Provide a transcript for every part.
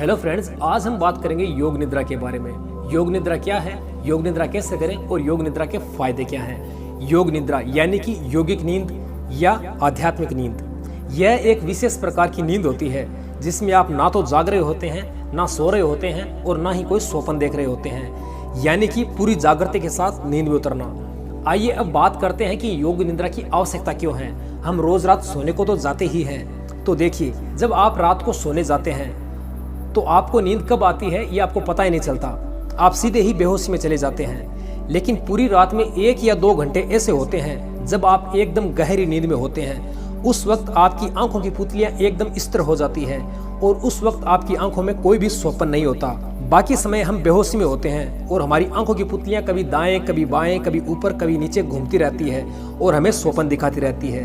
Hello friends, आज हम बात करेंगे योग निद्रा के बारे में। योग निद्रा क्या है, योग निद्रा कैसे करें और योग निद्रा के फायदे क्या हैं। योग निद्रा यानी कि यौगिक नींद या आध्यात्मिक नींद, यह एक विशेष प्रकार की नींद होती है जिसमें आप ना तो जाग रहे होते हैं, ना सो रहे होते हैं और ना ही कोई स्वप्न देख रहे होते हैं, यानी कि पूरी जागृति के साथ नींद में उतरना। आइए अब बात करते हैं कि योग निद्रा की आवश्यकता क्यों है। हम रोज रात सोने को तो जाते ही हैं, तो देखिए जब आप रात को सोने जाते हैं तो आपको नींद कब आती है ये आपको पता ही नहीं चलता, आप सीधे ही बेहोशी में चले जाते हैं। लेकिन पूरी रात में 1 या 2 घंटे ऐसे होते हैं जब आप एकदम गहरी नींद में होते हैं। उस वक्त आपकी आंखों की पुतलियां एकदम स्थिर हो जाती है और उस वक्त आपकी आंखों में कोई भी स्वप्न नहीं होता। बाकी समय हम बेहोशी में होते हैं और हमारी आंखों की पुतलियां कभी दाएं कभी बाएं कभी ऊपर कभी नीचे घूमती रहती है और हमें स्वप्न दिखाती रहती है।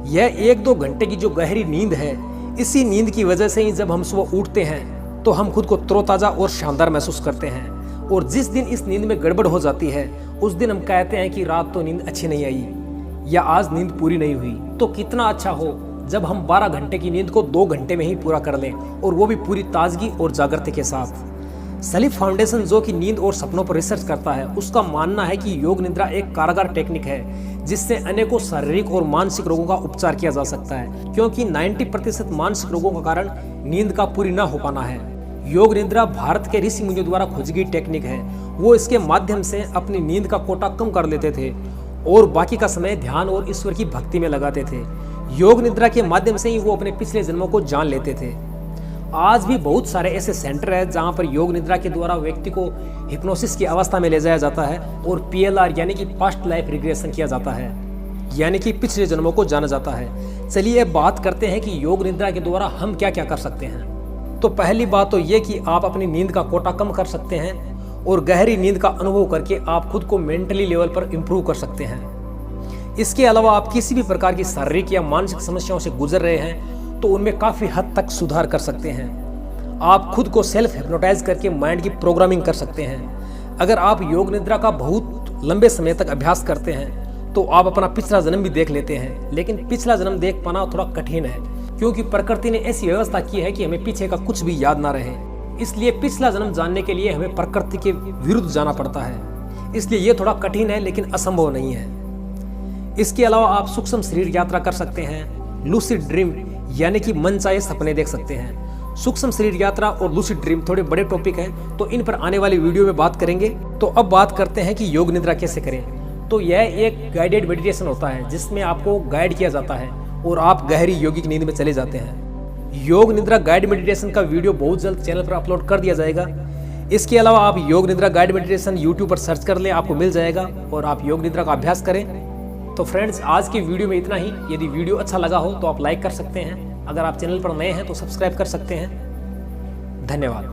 यह 1-2 घंटे की जो गहरी नींद है, इसी नींद की वजह से ही जब हम सुबह उठते हैं तो हम खुद को तरोताजा और शानदार महसूस करते हैं। और जिस दिन इस नींद में गड़बड़ हो जाती है उस दिन हम कहते हैं कि रात तो नींद अच्छी नहीं आई या आज नींद पूरी नहीं हुई। तो कितना अच्छा हो जब हम 12 घंटे की नींद को 2 घंटे में ही पूरा कर लें, और वो भी पूरी ताजगी और जागृति के साथ। स्लीप फाउंडेशन जो कि नींद और सपनों पर रिसर्च करता है, उसका मानना है कि योग निद्रा एक कारगर टेक्निक है जिससे अनेकों शारीरिक और मानसिक रोगों का उपचार किया जा सकता है, क्योंकि 90% मानसिक रोगों का कारण नींद का पूरी ना हो पाना है। योग निद्रा भारत के ऋषि मुनियों द्वारा खोजी गई टेक्निक है। वो इसके माध्यम से अपनी नींद का कोटा कम कर लेते थे और बाकी का समय ध्यान और ईश्वर की भक्ति में लगाते थे। योग निद्रा के माध्यम से ही वो अपने पिछले जन्मों को जान लेते थे। आज भी बहुत सारे ऐसे सेंटर है जहां पर योग निद्रा के द्वारा व्यक्ति को हिप्नोसिस की अवस्था में ले जाया जाता है और PLR यानी कि पास्ट लाइफ रिग्रेशन किया जाता है, यानी कि पिछले जन्मों को जाना जाता है। चलिए अब बात करते हैं कि योग निद्रा के द्वारा हम क्या क्या कर सकते हैं। तो पहली बात तो ये कि आप अपनी नींद का कोटा कम कर सकते हैं और गहरी नींद का अनुभव करके आप खुद को मेंटली लेवल पर इम्प्रूव कर सकते हैं। इसके अलावा आप किसी भी प्रकार की शारीरिक या मानसिक समस्याओं से गुजर रहे हैं तो उनमें काफ़ी हद तक सुधार कर सकते हैं। आप खुद को सेल्फ हिप्नोटाइज करके माइंड की प्रोग्रामिंग कर सकते हैं। अगर आप योग निद्रा का बहुत लंबे समय तक अभ्यास करते हैं तो आप अपना पिछला जन्म भी देख लेते हैं, लेकिन पिछला जन्म देख पाना थोड़ा कठिन है क्योंकि प्रकृति ने ऐसी व्यवस्था की है कि हमें पीछे का कुछ भी याद ना रहे। इसलिए पिछला जन्म जानने के लिए हमें प्रकृति के विरुद्ध जाना पड़ता है, इसलिए ये थोड़ा कठिन है लेकिन असंभव नहीं है। इसके अलावा आप सूक्ष्म शरीर यात्रा कर सकते हैं, लूसिड ड्रीम यानी कि मनचाहे सपने देख सकते हैं। सूक्ष्म शरीर यात्रा और लूसिड ड्रीम थोड़े बड़े टॉपिक हैं, तो इन पर आने वाली वीडियो में बात करेंगे। तो अब बात करते हैं कि योग निद्रा कैसे करें। तो यह एक गाइडेड मेडिटेशन होता है जिसमें आपको गाइड किया जाता है और आप गहरी योगिक नींद में चले जाते हैं। योग निद्रा गाइड मेडिटेशन का वीडियो बहुत जल्द चैनल पर अपलोड कर दिया जाएगा। इसके अलावा आप योग निद्रा गाइड मेडिटेशन यूट्यूब पर सर्च कर लें, आपको मिल जाएगा और आप योग निद्रा का अभ्यास करें। तो फ्रेंड्स, आज की वीडियो में इतना ही। यदि वीडियो अच्छा लगा हो तो आप लाइक कर सकते हैं, अगर आप चैनल पर नए हैं तो सब्सक्राइब कर सकते हैं। धन्यवाद।